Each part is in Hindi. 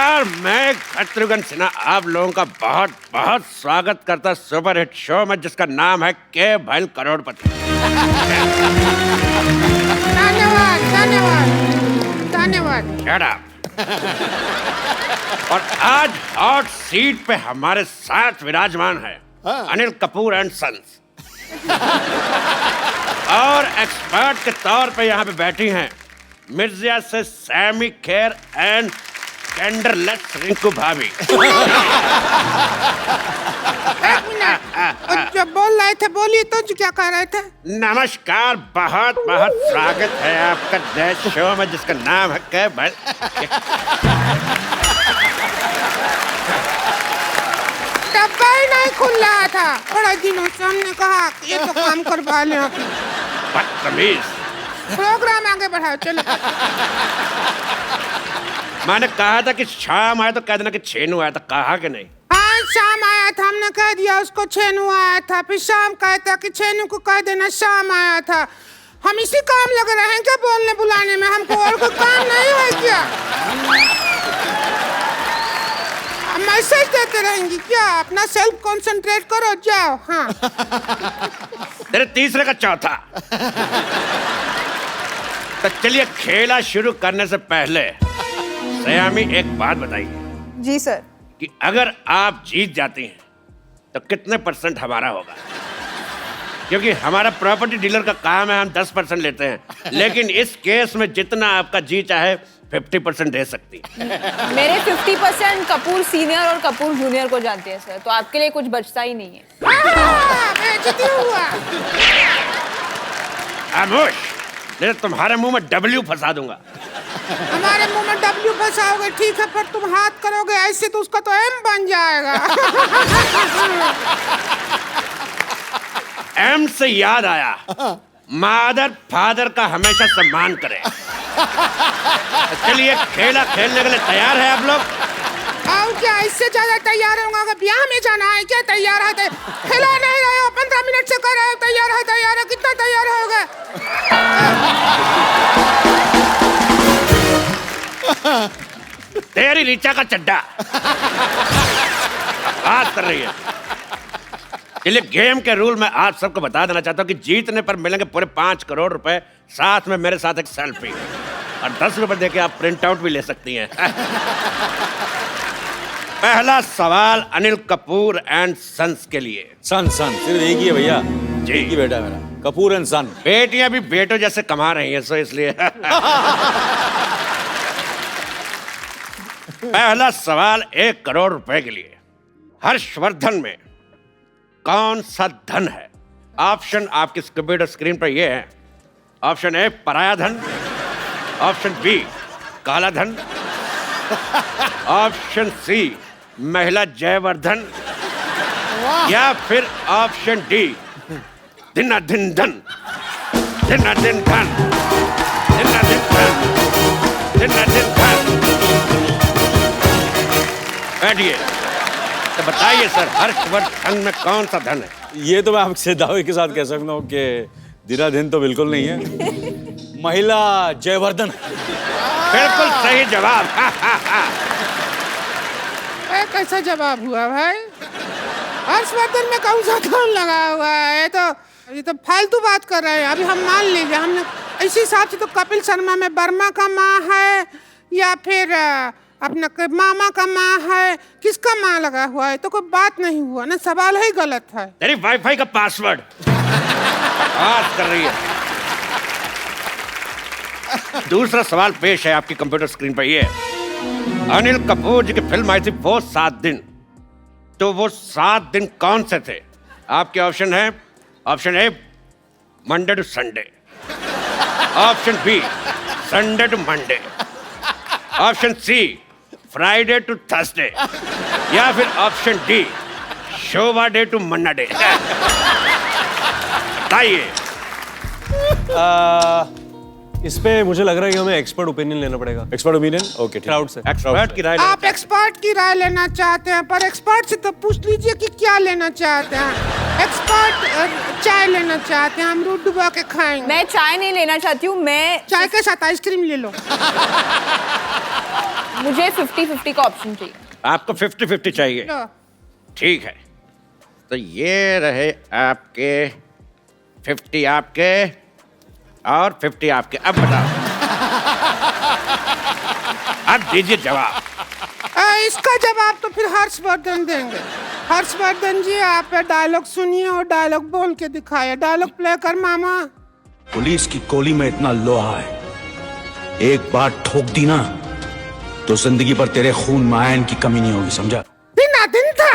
नमस्कार, मैं शत्रुघ्न सिन्हा आप लोगों का बहुत बहुत स्वागत करता सुपर हिट शो में जिसका नाम है के भैल करोड़पति। धन्यवाद धन्यवाद धन्यवाद। Shut up। और आज हॉट सीट पे हमारे साथ विराजमान है अनिल कपूर एंड सन्स। और एक्सपर्ट के तौर पे यहाँ पे बैठी हैं मिर्जिया से सैमी खेर एंड कैंडरलेस रिंकू भाभी। एक मिनट, जब बोल रहे थे बोलिए तो क्या कह रहे थे? नमस्कार, बहुत बहुत स्वागत है आपका नए शो में जिसका नाम है के भैल। डब्बा ही नहीं खुल रहा था, बड़े दिनों से हमने कहा कि ये तो काम करवा लें। बदतमीज। प्रोग्राम आगे बढ़ाओ, चलो। मैंने कहा था कि शाम आया तो कह देना कि छेनू आया था, कहा कि नहीं? हाँ, शाम आया था, हमने कह दिया उसको छेनू आया था, फिर शाम कहता कि छेनू को कह देना शाम आया था। हम इसी काम लगे रहे हैं क्या बोलने बुलाने में? हमको और कोई काम नहीं है क्या? मैसेज देते रहेंगी क्या? अपना सेल्फ कंसंट्रेट करो, जाओ। हाँ तेरे तीसरे का चौथा। तो चलिए खेला शुरू करने से पहले सयामी एक बात बताइए। जी सर। कि अगर आप जीत जाती हैं तो कितने % हमारा होगा? क्योंकि हमारा प्रॉपर्टी डीलर का काम है, हम 10% लेते हैं, लेकिन इस केस में जितना आपका जी चाहे 50% दे सकती है। मेरे 50% कपूर सीनियर और कपूर जूनियर को जानते हैं सर, तो आपके लिए कुछ बचता ही नहीं है। बेइज्जती हुआ। खामोश, नहीं तो तुम्हारे मुंह में W फंसा दूंगा। हमारे मुंह में W फंसाओगे ठीक है, पर तुम हाथ करोगे ऐसे तो उसका तो M बन जाएगा। M से याद आया, मादर फादर का हमेशा सम्मान करें। चलिए खेला खेलने के लिए तैयार है आप लोग? और क्या इससे ज्यादा तैयार होगा? अगर ब्याह में जाना है क्या? तैयार है? खिला नहीं रहे हो, 15 मिनट से कर रहे हो तैयार है, कितना तैयार होगा? तेरी रीचा का चड्डा बात कर रही है। चलिए गेम के रूल मैं आप सबको बता देना चाहता हूँ कि जीतने पर मिलेंगे पूरे 5 करोड़ रुपए, साथ में मेरे साथ एक सेल्फी और 10 रुपए देके आप प्रिंट आउट भी ले सकती हैं। पहला सवाल अनिल कपूर एंड सन्स के लिए। सन सिर्फ एक ही है भैया जी। एक ही बेटा है मेरा, कपूर एंड सन। बेटियां भी बेटों जैसे कमा रही हैं, सो इसलिए। पहला सवाल 1 करोड़ रुपए के लिए। हर्षवर्धन में कौन सा धन है? ऑप्शन आपकी कंप्यूटर स्क्रीन पर ये है। ऑप्शन ए पराया धन, ऑप्शन बी काला धन, ऑप्शन सी महिला जयवर्धन, या फिर ऑप्शन डी दिन धन, दिन धन, दिन धन। बैठिए, तो बताइए सर, हर्षवर्धन में कौन सा धन है? ये तो मैं आपसे दावे के साथ कह सकता हूँ कि दिनादिन तो बिल्कुल नहीं है, महिला जयवर्धन। बिल्कुल सही जवाब। कैसा जवाब हुआ भाई? हर्षवर्धन में कौन सा धन लगा हुआ है? ये तो फालतू बात कर रहे हैं। अभी हम मान लीजिए हमने इसी हिसाब से तो कपिल शर्मा में वर्मा का माँ है या फिर अपना मामा का माँ है, किसका माँ लगा हुआ है? तो कोई बात नहीं हुआ ना, सवाल ही गलत है। तेरी वाईफाई का पासवर्ड बात कर रही है। दूसरा सवाल पेश है आपकी कंप्यूटर स्क्रीन पर। ये अनिल कपूर जी की फिल्म आई थी वो 7 दिन, तो वो 7 दिन कौन से थे? आपके ऑप्शन है। Option A Monday to Sunday, option B Sunday to Monday, option C Friday to Thursday, या फिर option D Shobha De to Manna Dey. बताइए। इस पे मुझे लग रहा है कि हमें एक्सपर्ट ओपिनियन लेना पड़ेगा। Expert opinion? ओके, क्राउड से। एक्सपर्ट की राय। आप एक्सपर्ट की राय लेना चाहते हैं, पर एक्सपर्ट से तो पूछ लीजिए कि क्या लेना चाहते हैं। एक्सपर्ट चाय लेना चाहते हैं, हम दूध डुबा के खाएंगे। मैं चाय नहीं लेना चाहती हूँ, मैं चाय के साथ आइसक्रीम ले लो। मुझे 50-50 का ऑप्शन चाहिए। आपको 50-50 चाहिए? लो। ठीक है, तो ये रहे आपके 50 आपके और 50 आपके। अब बताओ, अब दीजिए जवाब। इसका जवाब तो फिर हर्षवर्धन देंगे। हर्षवर्धन जी, आप डायलॉग सुनिए और डायलॉग बोल के दिखाइए। डायलॉग प्ले कर मामा। पुलिस की गोली में इतना लोहा है, एक बार ठोक दी ना तो जिंदगी भर तेरे खून में आयरन की कमी नहीं होगी, समझा? दिन था।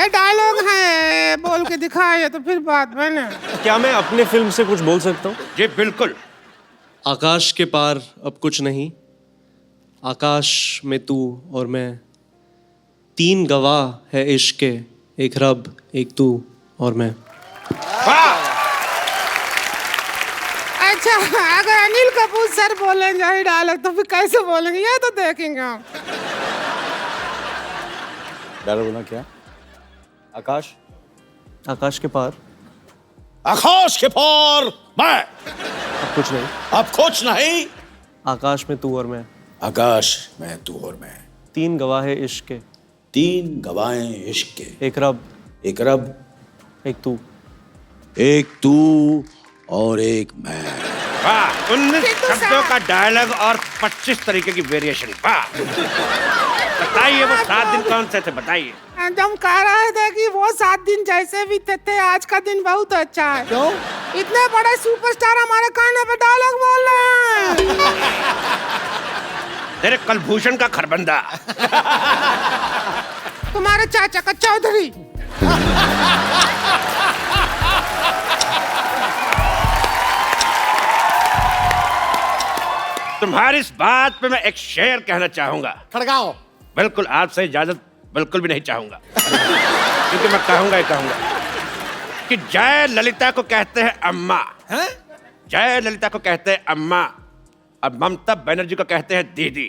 डायलॉग है, बोल के दिखाइए तो फिर बात बने। क्या मैं अपने फिल्म से कुछ बोल सकता हूँ? जी बिल्कुल। आकाश के पार अब कुछ नहीं, आकाश में तू और मैं, 3 गवाह है इश्क के, एक रब, एक तू और मैं। वाह! अच्छा, अगर अनिल कपूर सर बोलेंगे यही डायलॉग तो फिर कैसे बोलेंगे, ये तो देखेंगे हम। डायलॉग बोलना क्या? आकाश, आकाश के पार आकाश के पार मैं, अब कुछ नहीं, अब कुछ नहीं। आकाश में तू और मैं, आकाश में तू और मैं, 3 गवाह है इश्क के, 3 गवाहें इश्क के, एक रब, एक रब, एक तू। एक तू और एक मैं। वाह! 19 शब्दों का डायलॉग और 25 तरीके की वेरिएशन। वाह! बताइए वो 7 दिन कौन से थे, बताइए। हम कह रहे थे कि वो 7 दिन जैसे भी थे, आज का दिन बहुत अच्छा है। क्यों? इतने बड़े सुपरस्टार हमारे कान पे डायलॉग बोल रहे हैं। तेरे कलभूषण का खरबंदा। तुम्हारे चाचा का चौधरी। तुम्हारी इस बात पे मैं एक शेर कहना चाहूंगा। खड़गाओ। बिल्कुल, आपसे इजाजत बिल्कुल भी नहीं चाहूंगा, क्योंकि मैं कहूंगा ही कहूंगा कि जय ललिता को कहते हैं अम्मा, जय ललिता को कहते हैं अम्मा, और ममता बनर्जी को कहते हैं दीदी।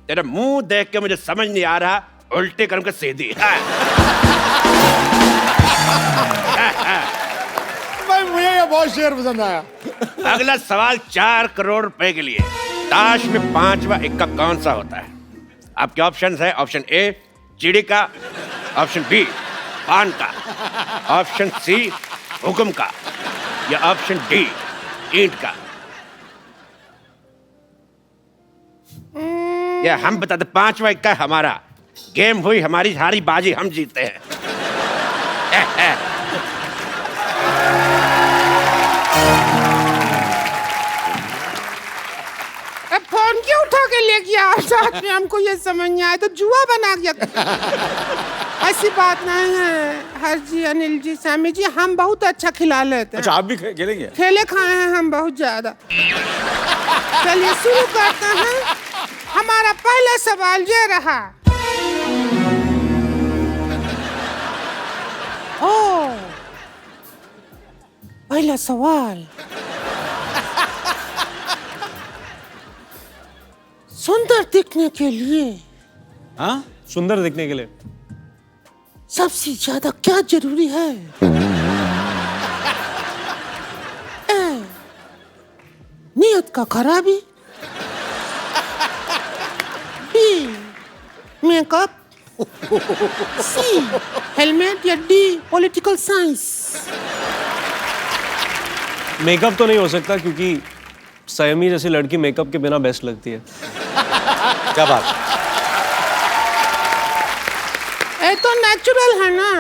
तेरा मुंह देख के मुझे समझ नहीं आ रहा, उल्टे कर्म के सीधी। भाई मुझे ये बहुत शेर पसंद आया। अगला सवाल 4 करोड़ रुपए के लिए। ताश में 5वां इक्का कौन सा होता है? आपके ऑप्शंस है, ऑप्शन ए चिड़ी का, ऑप्शन बी पान का, ऑप्शन सी हुक्म का, या ऑप्शन डी ईंट का। या हम बताते 5वां इक्का हमारा, गेम हुई हमारी, सारी बाजी हम जीते हैं। अब फोन क्यों उठा के ले गया साथ में? हमको ये समझ नहीं आया, तो जुआ बना गया। ऐसी बात नहीं है हर जी, अनिल जी, सामी जी, हम बहुत अच्छा खिला लेते हैं। अच्छा आप भी खेलेंगे? खेले खाए हैं हम बहुत ज्यादा। चलिए शुरू करते हैं। हमारा पहला सवाल ये रहा। ओ, पहला सवाल, सुंदर दिखने के लिए हाँ, सुंदर दिखने के लिए सबसे ज्यादा क्या जरूरी है? ए, नियत का खराबी, बी मेकअप, सी हेलमेट, या डी पॉलिटिकल साइंस। मेकअप तो नहीं हो सकता, क्योंकि सयमी जैसी लड़की मेकअप के बिना बेस्ट लगती है। क्या बात? ये तो नेचुरल है ना,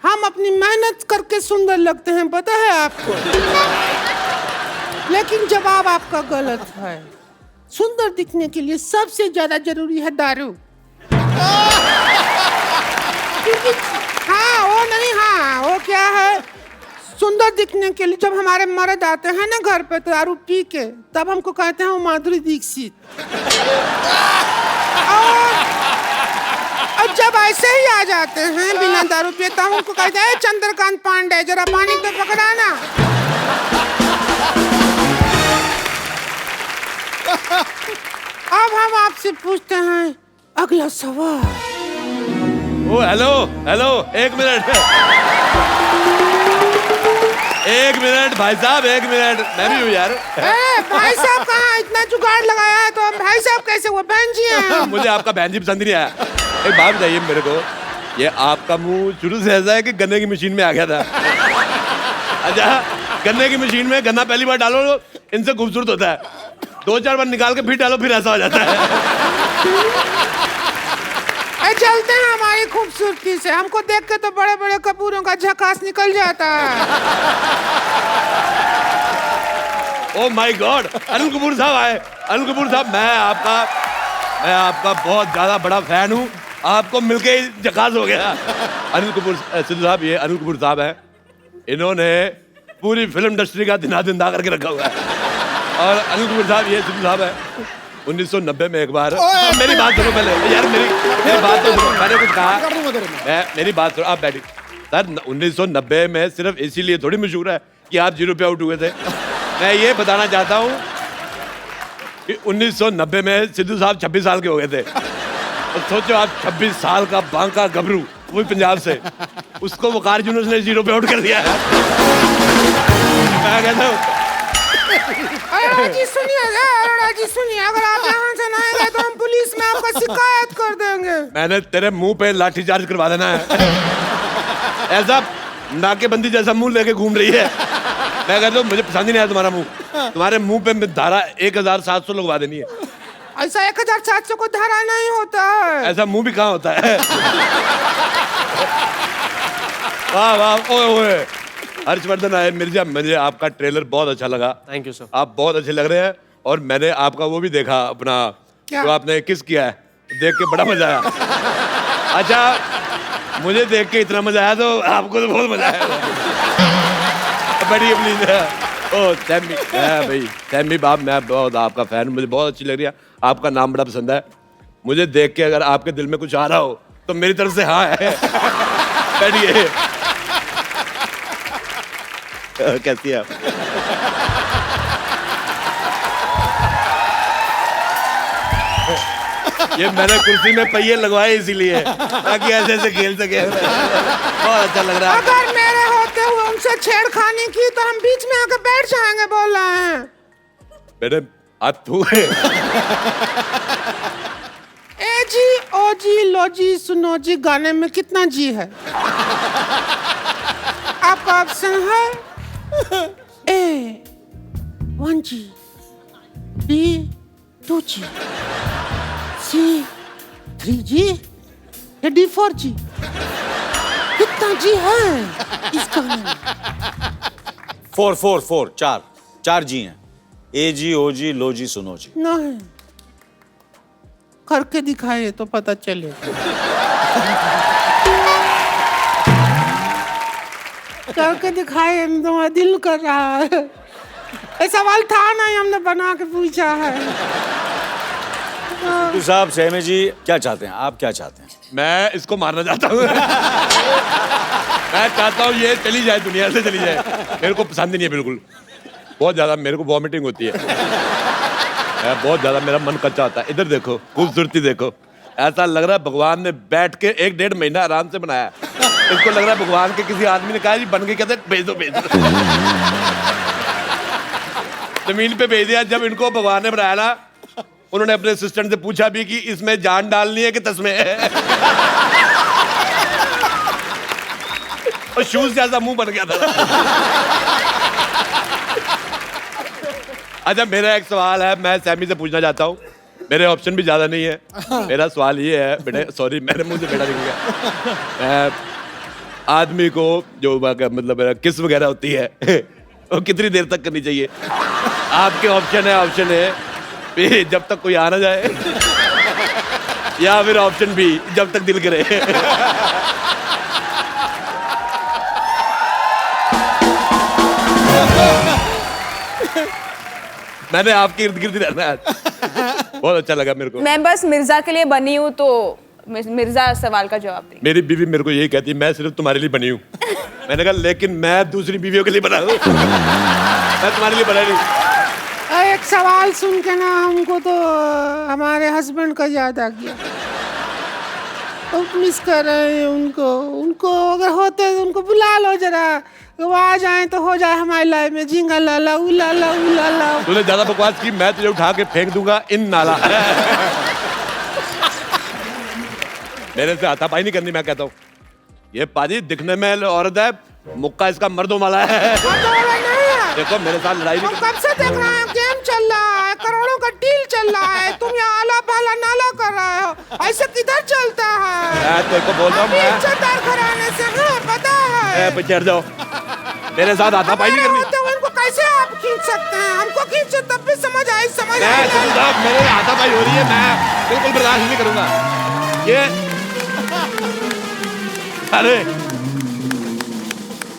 हम अपनी मेहनत करके सुंदर लगते हैं, पता है आपको। लेकिन जवाब आपका गलत है। सुंदर दिखने के लिए सबसे ज्यादा जरूरी है दारू। क्योंकि हाँ वो नहीं, हाँ वो क्या है, सुंदर दिखने के लिए जब हमारे मर्द आते हैं ना घर पे दारू पी के, तब हमको कहते हैं वो माधुरी दीक्षित। और जब ऐसे ही आ जाते हैं बिना दारू पिए, तब हमको कहते हैं चंद्रकांत पांडे जरा पानी पे पकड़ाना। अब हम आपसे पूछते हैं, अगला सवाल। ओ हेलो हेलो, एक मिनट भाई साहब, एक मिनट, मैं भी हूँ यार। भाई साहब कहाँ, इतना जुगाड़ लगाया है तो भाई साहब कैसे हुआ? बहन जी हैं। मुझे आपका बहन जी पसंद नहीं आया। एक बात बताइए मेरे को, ये आपका मुंह शुरू से ऐसा है कि गन्ने की मशीन में आ गया था? अच्छा, गन्ने की मशीन में गन्ना पहली बार डालो इनसे खूबसूरत होता है, 2-4 बार निकाल के फिर डालो फिर ऐसा हो जाता है। चलते हैं हमारी खूबसूरती से, हमको देख के तो बड़े बड़े कपूरों का झकास निकल जाता है। Oh my God, Anil Kapoor साहब आए। अनिल कपूर साहब, मैं आपका बहुत ज्यादा बड़ा फैन हूँ, आपको मिलके ही झकास हो गया। अनिल कपूर सिद्धू साहब, ये अनिल कपूर साहब है, इन्होंने पूरी फिल्म इंडस्ट्री का दिना करके रखा हुआ है। और अनिल कपूर साहब, ये सिद्धू साहब है, 1990 में एक बार, मेरी बात सुनो पहले यार, मेरी बात तो सुनो, मैंने कुछ कहा, मेरी बात सुनो, आप बैठिए सर। 1990 में सिर्फ इसीलिए थोड़ी मशहूर है कि आप 0 पे आउट हुए थे। मैं ये बताना चाहता हूँ कि 1990 में सिद्धू साहब 26 साल के हो गए थे। और सोचो आप, 26 साल का बांका गबरू, वो भी पंजाब से, उसको वकार यूनुस ने 0 पे आउट कर दिया है। मैं कहता हूँ, अरोड़ा जी सुनिए, अगर आप यहाँ से ना आएंगे तो हम पुलिस में आपका शिकायत कर देंगे। मैंने तेरे मुंह पे लाठीचार्ज करवा देना है। ऐसा नाकेबंदी जैसा मुंह लेके घूम रही है। मैं कहता हूँ मुझे पसंद ही नहीं आया तुम्हारा मुंह। तुम्हारे मुंह पे धारा 1700 लगवा देनी है। ऐसा 1700 को धारा नहीं होता है। ऐसा मुंह भी कहाँ होता है? वाह वाह, ओए ओए, हर्षवर्धन आए मिर्जा, मुझे आपका ट्रेलर बहुत अच्छा लगा। Thank you sir. आप बहुत अच्छे लग रहे हैं। और मैंने आपका वो भी देखा अपना, क्या? जो आपने किस किया है, देख के बड़ा मजा आया। अच्छा, मुझे देख के इतना मजा आया तो आपको तो बहुत मजा आया। बढ़िया प्लीज। ओ सैमी, भाई सैमी बाप, मैं बहुत आपका फैन, मुझे बहुत अच्छी लग रही है, आपका नाम बड़ा पसंद है। मुझे देख के अगर आपके दिल में कुछ आ रहा हो तो मेरी तरफ से हाँ है। बैठिए। कैसी है आप? ये मैंने कुर्सी में पहिए लगवाए इसीलिए, ताकि ऐसे ऐसे खेल सके। बहुत अच्छा लग रहा है। अगर मेरे होते हुए उनसे छेड़खानी की तो हम बीच में आकर बैठ जाएंगे, बोल रहे हैं। बेटे आप तू है। ए जी, ओ जी, लो जी, सुनो जी, गाने में कितना जी है? आपका ऑप्शन है A 1G, B 2G, C 3G या D 4G? कितना जी है इस गाने में? 4 चार जी हैं। ए जी, ओ जी, लो जी, सुनो जी। नहीं, करके दिखाए तो पता चलेगा। करके दिखाए तो दिल कर रहा है। ये सवाल था नहीं, हमने बना के पूछा है। सिद्धू साहब, सहमे जी क्या चाहते हैं? आप क्या चाहते हैं? मैं इसको मारना चाहता हूँ। मैं चाहता हूँ ये चली जाए, दुनिया से चली जाए। मेरे को पसंद नहीं है बिल्कुल, बहुत ज्यादा मेरे को वॉमिटिंग होती है। बहुत ज्यादा मेरा मन कच्चा होता है। इधर देखो, खूबसूरती देखो, ऐसा लग रहा है भगवान ने बैठ के 1-1.5 महीना आराम से बनाया। इसको लग रहा है भगवान के किसी आदमी ने कहा जी बन के, कहते भेज दो। जमीन पे भेज दिया। जब इनको भगवान ने बनाया ना, उन्होंने अपने असिस्टेंट से पूछा भी कि इसमें जान डालनी है कि तस्में है। और शूज जैसा मुंह बन गया था। अच्छा, मेरा एक सवाल है, मैं सैमी से पूछना चाहता हूँ। मेरे ऑप्शन भी ज्यादा नहीं है। मेरा सवाल ये है बेटे, सॉरी मेरे मुंह से बेटा निकल गया। आदमी को जो मतलब किस वगैरह होती है वो कितनी देर तक करनी चाहिए? आपके ऑप्शन है जब तक कोई आ ना जाए, या फिर ऑप्शन बी जब तक दिल करे। मैंने आपके इर्द गिर्द रहना है। बहुत अच्छा लगा मेरे को। मैं बस मिर्जा के लिए बनी हूँ, तो मिर्जा सवाल का जवाब दें। मेरी बीवी मेरे को यही कहती है, मैं सिर्फ तुम्हारे लिए बनी हूँ। मैंने कहा लेकिन मैं दूसरी बीवियों के लिए बना हूँ। मैं तुम्हारे लिए बना नहीं। एक सवाल सुन के ना हमको तो हमारे हस्बैंड का याद आ गया। बहुत मिस कर रहे हैं उनको। उनको अगर होते तो उनको बुला लो जरा, वो आ जाए तो हो जाए हमारी लाइफ में झिंगा लाला उलाला उलाला। तूने ज्यादा बकवास की, मैं तुझे उठा के फेंक दूंगा इन नाला। मेरे से हाथापाई नहीं करनी, मैं कहता हूँ। ये पाजी दिखने में औरत है, मुक्का इसका मर्दों वाला है। देखो मेरे साथ लड़ाई नहीं। कब से देख रहे हैं, गेम चल रहा है, करोड़ों का डील चल रहा है, तुम यहाँ आला पाला नाला कर रहे हो, ऐसे किधर चलता है? मैं तेरे को बोल रहा हूँ, इज्जतदार घराने से है, पता है। चढ़ जाओ, मेरे साथ हाथापाई नहीं करनी। होते हुए इनको कैसे आप खींच सकते हैं? हमको खींचो तब भी समझ आई, समझ मैं आई। साहब मेरे हाथापाई हो रही है, मैं बिल्कुल बर्दाश्त नहीं करूंगा ये।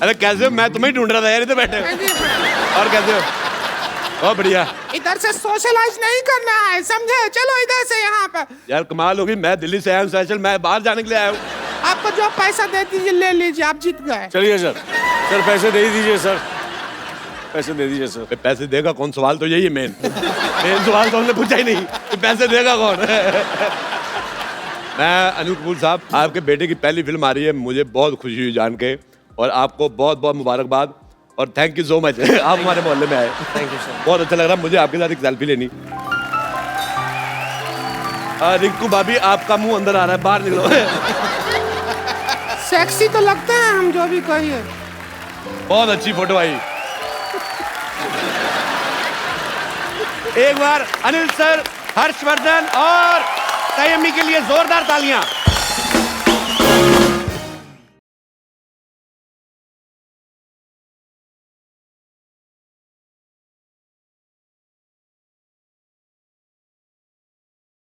अरे कैसे हो? मैं तुम्हें ही ढूंढ रहा था यार, इधर बैठे हो। और कैसे हो? बहुत बढ़िया। इधर से सोशलाइज नहीं करना है, समझे? चलो इधर से यहाँ पर। यार कमाल होगी, मैं दिल्ली से आया हूँ स्पेशल, मैं बाहर जाने के लिए आया हूँ। आपको जो पैसा दे दीजिए ले लीजिए, आप जीत गए। चलिए सर, सर पैसे दे दीजिए सर, पैसे दे दीजिए सर। पैसे देगा कौन? सवाल तो यही है मेन। मेन सवाल तो हमने पूछा ही नहीं कि पैसे देगा कौन। मैं अनिल कपूर साहब, आपके बेटे की पहली फिल्म आ रही है, मुझे बहुत खुशी हुई जान के, और आपको बहुत बहुत मुबारकबाद और थैंक यू सो मच। आप हमारे मोहल्ले में आए, थैंक यू सर। बहुत अच्छा लग रहा मुझे आपके साथ एक सेल्फी लेनी। रिंकू भाभी, आपका मुंह अंदर आ रहा है, बाहर निकलो। सेक्सी तो लगते हैं हम, जो भी कहिए। बहुत अच्छी फोटो आई। एक बार अनिल सर, हर्षवर्धन और संयमी के लिए जोरदार तालियां।